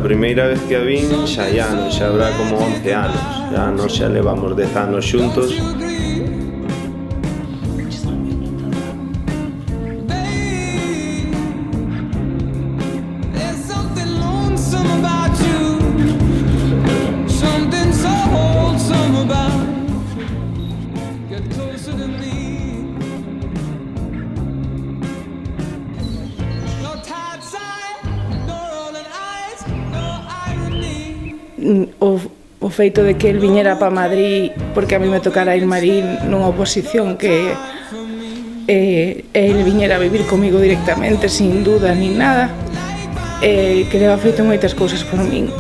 a primeira vez que a vin xa hai anos, xa habrá como 11 anos. Ya nos xa levamos 10 anos xuntos. O feito de que el viñera para Madrid porque a mí me tocara ir Marín nunha oposición que el viñera a vivir comigo directamente sin duda ni nada, que leva feito moitas cousas por min.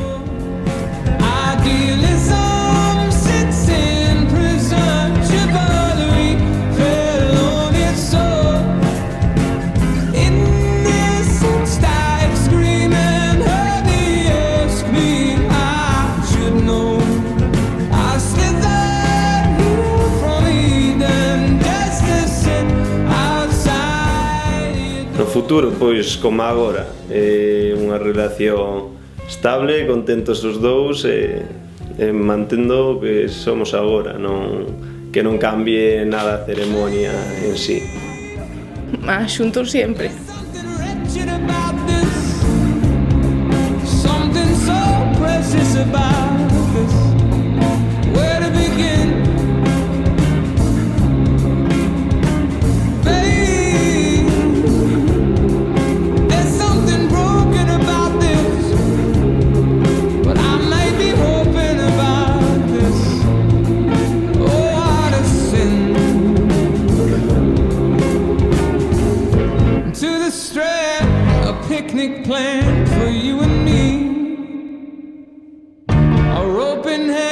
No futuro, pois, como agora, unha relación estable, contentos os dous e mantendo o que somos agora, que non cambie nada a ceremonia en sí. Mas xuntos sempre. Picnic planned for you and me, our open hand.